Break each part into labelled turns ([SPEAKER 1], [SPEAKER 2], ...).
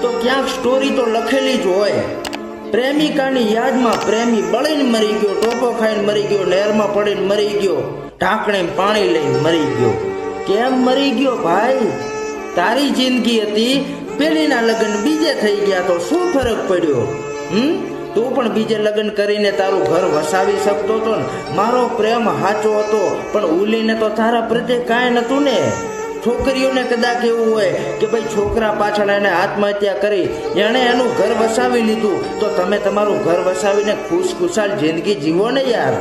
[SPEAKER 1] તો ક્યાંક સ્ટોરી તો લખેલી જ હોય। પ્રેમિકાની યાદમાં પ્રેમી બળીને મરી ગયો, ટોપો ખાઈને મરી ગયો, નહેરમાં પડીને મરી ગયો, ઢાંકણે પાણી લઈને મરી ગયો। કેમ મરી ગયો ભાઈ? તારી જિંદગી હતી, પેલીના લગ્ન બીજે થઈ ગયા તો શું ફરક પડ્યો? તું પણ બીજે લગ્ન કરીને તારું ઘર વસાવી શકતો હતો ને। મારો પ્રેમ સાચો હતો, પણ ઉલીને તો તારા પ્રત્યે કાંઈ નતું ને। છોકરીઓને કદાચ એવું હોય કે ભાઈ છોકરા પાછળ એને આત્મહત્યા કરી, એણે એનું ઘર વસાવી લીધું, તો તમે તમારું ઘર વસાવીને ખુશખુશાલ જિંદગી જીવો ને યાર।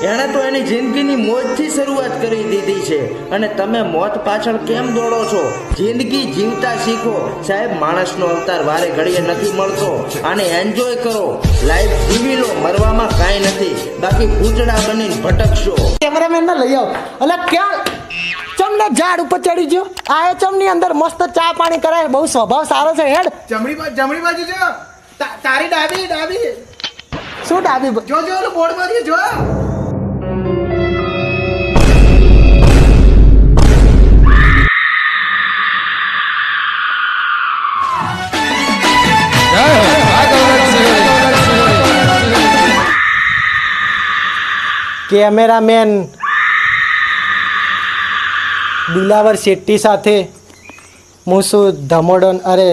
[SPEAKER 1] એણે તો એની જિંદગીની મોજથી શરૂઆત કરી દીધી છે, અને તમે મોત પાછળ કેમ દોડો છો? જિંદગી જીવતા શીખો સાહેબ। માણસનો અવતાર વારે ઘડીએ નથી મળતો, આને એન્જોય કરો, લાઈફ જીવી લો, મરવામાં કાંઈ નથી, બાકી ભૂતડા બનીને ભટકશો।
[SPEAKER 2] કેમેરામેન ને લઈ આવો। અલે ક્યાં ચમને ઝાડ ઉપર ચડી ગયો? આ ચમની અંદર મસ્ત ચા પાણી કરાય, બહુ સ્વભાવ સારો છે હેડ।
[SPEAKER 3] જમણી બાજુ જો, તારી ડાબી।
[SPEAKER 2] શું ડાબી?
[SPEAKER 3] જો ઓલું બોર્ડ માંથી જો।
[SPEAKER 2] કેમેરામેન દિલાવર શેટ્ટી સાથે હું છું ધમોડન, અરે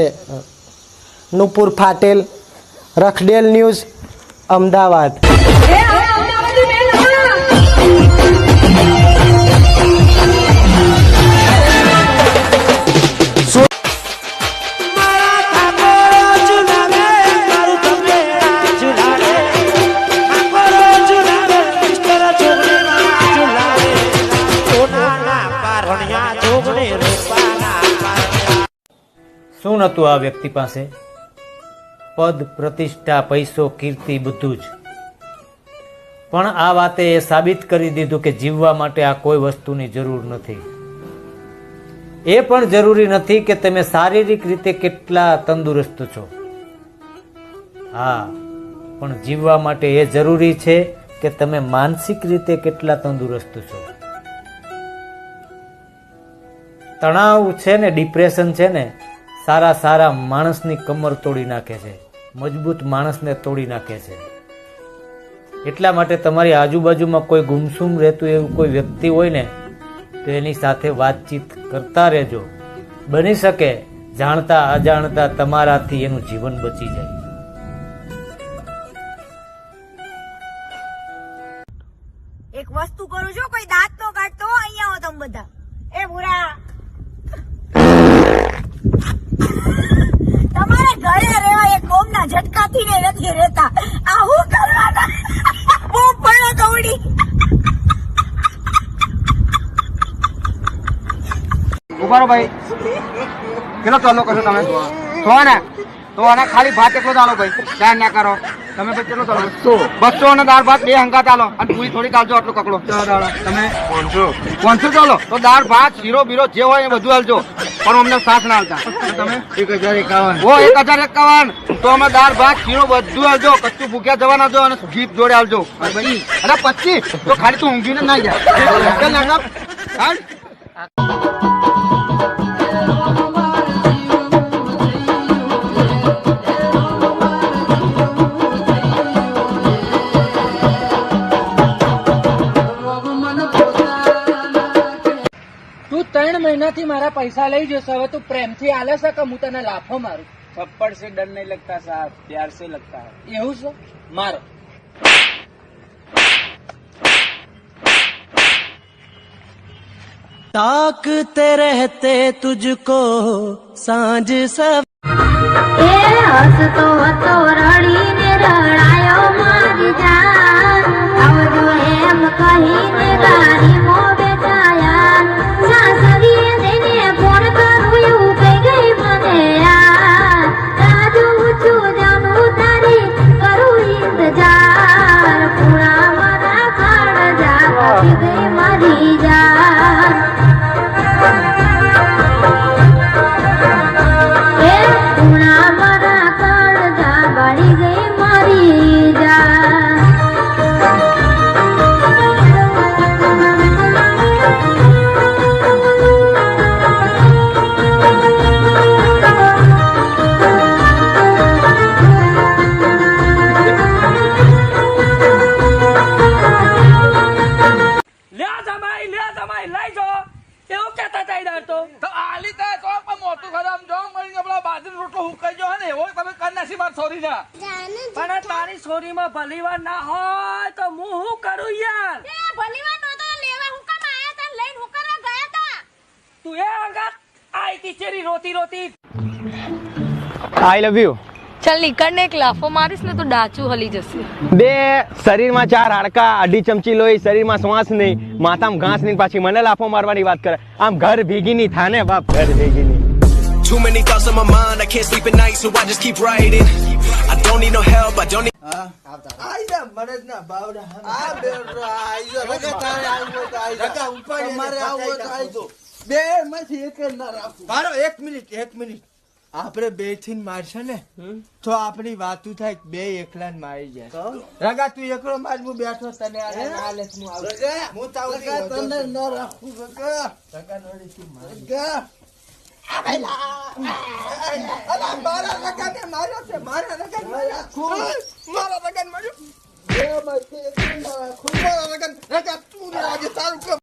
[SPEAKER 2] નુપુર ફાટેલ, રખડેલ ન્યૂઝ, અમદાવાદ।
[SPEAKER 4] શું નહોતું આ વ્યક્તિ પાસે? પદ, પ્રતિષ્ઠા, પૈસો, કીર્તિ, બધું જ। પણ આ વાતે એ સાબિત કરી દીધું કે જીવવા માટે આ કોઈ વસ્તુની જરૂર નથી। એ પણ જરૂરી નથી કે તમે શારીરિક રીતે કેટલા તંદુરસ્ત છો, હા, પણ જીવવા માટે એ જરૂરી છે કે તમે માનસિક રીતે કેટલા તંદુરસ્ત છો। તણાવ છે ને, ડિપ્રેશન છે ને, સારા માણસની કમર તોડી નાખે છે, મજબૂત માણસને તોડી નાખે છે। એટલા માટે તમારી આજુબાજુમાં કોઈ ગુમસુમ રહેતું એવું કોઈ વ્યક્તિ હોય ને, તો એની સાથે વાતચીત કરતા રહેજો। બની શકે જાણતા અજાણતા તમારાથી એનું જીવન બચી જાય।
[SPEAKER 5] એક વસ્તુ કરું છું, કોઈ દાંત તો કાઢતો, અહીંયા આવો તમે બધા। એ ભૂરા, તમારે ઘરે રહેવા એક કોમના ઝટકાથી ને નથી રહેતા, આ હું કરવાના? હું પણ કવડી
[SPEAKER 3] ઉભારો ભાઈ, કેટલો ચાલો કરશો તમે? સો ને તો આને ખાલી ભાત એટલો ચાલો ભાઈ, ધ્યાન ના કરો તમે ભાઈ। કેટલો ચાલો? 200 અને દાળ ભાત 2 હંગાત આલો, અને પૂરી થોડી કાલજો, આટલો કકડો તમે 500 ચાલો તો દાળ ભાત શીરો બીરો જે હોય એ બધું હાલજો, પણ અમને સાસ ના હાલતા। તમે 1051 ઓ 1051 તો અમે દાળ ભાત શીરો બધું હાલજો, કચ્ચું ભૂખ્યા જવાના જો, અને ગીત જોડે હાલજો। અરે 25 તો ખાલી તું ઊંઘીને ના જાય।
[SPEAKER 6] તું 3 મહિનાથી મારા પૈસા લઈ જશો, હવે તું પ્રેમથી આલે છે કે હું તને લાફો મારું?
[SPEAKER 7] थप्पड़ से डर नहीं लगता साहब, प्यार से लगता है।
[SPEAKER 6] એવું છે? મારો।
[SPEAKER 2] ताकते रहते तुझको सांझ सब
[SPEAKER 8] હસતો હતો રડીને રડાયો મારી જાન, આવજો એમ કહીને ગાડી મો બેઠાયા, સાસરીએ જઈને ફોન કરું એવું કહી ગઈ મને યાર, રાજુ છું જાનું તારી કરું ઇંતજાર, પૂરા મારા કાળજા કાપી ગઈ મારી જાન।
[SPEAKER 6] બાજરી રોટલો હુકાઈ ગયો હે ને એવો તમે કરી નાખી મારી છોરી ના પણ તારી છોરી માં ભલીવાર ના હોય તો હું શું કરું યાર
[SPEAKER 5] ભલીવાર નહોતો લેવા હું કામ આયા તા લઈને હું કરવા ગયા તા
[SPEAKER 6] તું એ અંગા આઈ તી ચેરી રોતી રોતી
[SPEAKER 3] આઈ લવ યુ.
[SPEAKER 9] ચાલ નીકળને એક લાફો મારીશ ને તો ડાચું હલી જશે.
[SPEAKER 3] બે શરીરમાં 4 હાડકા, અઢી ચમચી લોહી, શરીરમાં શ્વાસ નહીં, માથામાં ઘાસ નહીં, પાછી મને લાફો મારવાની વાત કરે. આમ ઘર ભેગી નહીં થાને બાપ, ઘર ભેગી નહીં.
[SPEAKER 10] Too many thoughts on my mind, I can't sleep at night, so I just keep writing. I don't need no help, I don't need.
[SPEAKER 1] આઈજા મરદ ના બાવડા આ બેરો આઈજો રગા તારે આવવો તો આઈજો રગા ઉપર મારે આવવો તો આઈજો બે માંથી એક ના રાખું મારો 1 મિનિટ આપણે બે થી મારશે ને તો આપણી વાતું થાય બે એકલા ને મારી જાય રગા તું એકલો માર હું બેઠો તને આ હાલત હું આવું રગા હું તાવરી તને ન રાખું રગા નોડી થી માર અલા મારા રગા ને માર્યો છે મારા રગા માર્યો એ માથે ખૂબ રગા તું આજે તારું કામ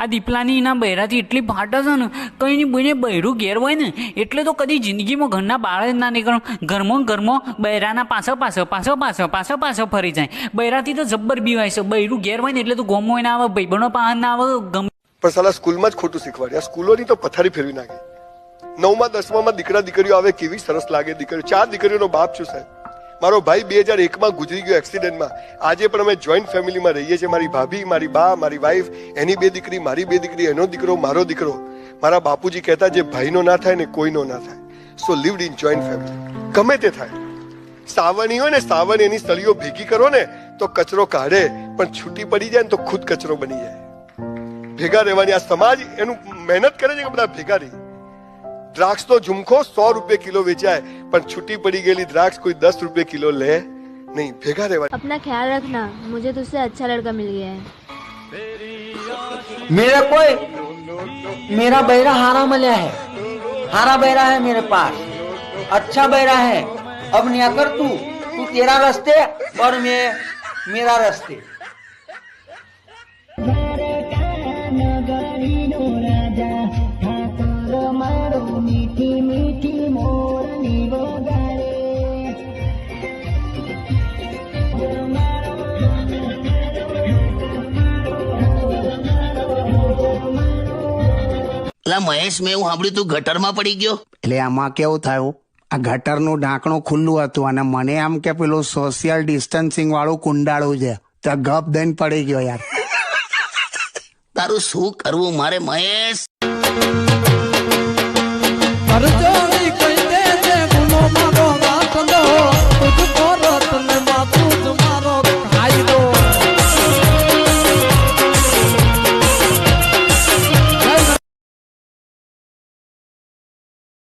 [SPEAKER 11] આ દીપલાની એના બૈરાથી એટલી ફાટે છે ને કઈ ની બોઈને બૈરું ઘેર હોય ને એટલે તો કદી જિંદગીમાં ઘરના બહાર જ ના નીકળો. ઘરમાં બૈરાના પાછળ ફરી જાય. બૈરાથી તો જબ્બર બીવાય છે. બૈરું ઘેર હોય ને એટલે તો ગોમો ના આવે, ભાઈબંધો પાસે ના આવે.
[SPEAKER 12] પણ સાલા સ્કૂલમાં જ ખોટું શીખવાડ્યા. સ્કૂલોની તો પથારી ફેરવી નાખી. 9મા 10મામાં દીકરા દીકરીઓ આવે કેવી સરસ લાગે. દીકરીઓ 4 દીકરીઓનો બાપ છું સાહેબ. મારો ભાઈ 2001માં ગુજરી ગયો એક્સિડન્ટમાં. આજે પણ અમે જોઈન્ટ ફેમિલીમાં રહીએ છીએ. મારી ભાભી, મારી બા, મારી વાઈફ, એની 2 દીકરી, મારી 2 દીકરી, એનો દીકરો, મારો દીકરો. મારા બાપુજી કહેતા જે ભાઈનો ના થાય ને કોઈનો ના થાય. સો લિવ્ડ ઇન જોઈન્ટ ફેમિલી. ગમે તે થાય. સાવણી હોય ને સાવણ, એની સળીઓ ભેગી કરો ને તો કચરો કાઢે, પણ છૂટી પડી જાય ને તો ખુદ કચરો બની જાય. ભેગા રહેવાની આ સમાજ એનું મહેનત કરે છે કે બધા ભેગા રહી. દ્રાક્ષ નો ઝુમખો 100 રૂપિયા કિલો વેચાય, પણ છૂટી પડી ગયેલી દ્રાક્ષ કોઈ 10 રૂપિયા કિલો લે नहीं. भेगा रेवा.
[SPEAKER 8] अपना ख्याल रखना, मुझे तुझसे अच्छा लड़का मिल गया है.
[SPEAKER 1] मेरा बहरा हारा मिला है. हारा बहरा है मेरे पास, अच्छा बहरा है. अब नहीं कर तू तेरा रास्ते और मैं मेरा रास्ते.
[SPEAKER 13] મહેશ, મેં એવું સાંભળ્યું તું ગટરમાં પડી ગયો.
[SPEAKER 14] એટલે આમાં કેવું થયું, આ ગટરનું ઢાંકણું ખુલ્લું હતું અને મને આમ કે પેલું સોશિયલ ડિસ્ટન્સિંગ વાળું કુંડાળું છે, તો ગપ દઈને પડી ગયો યાર.
[SPEAKER 13] તારું શું કરવું મારે મહેશ?
[SPEAKER 1] અરે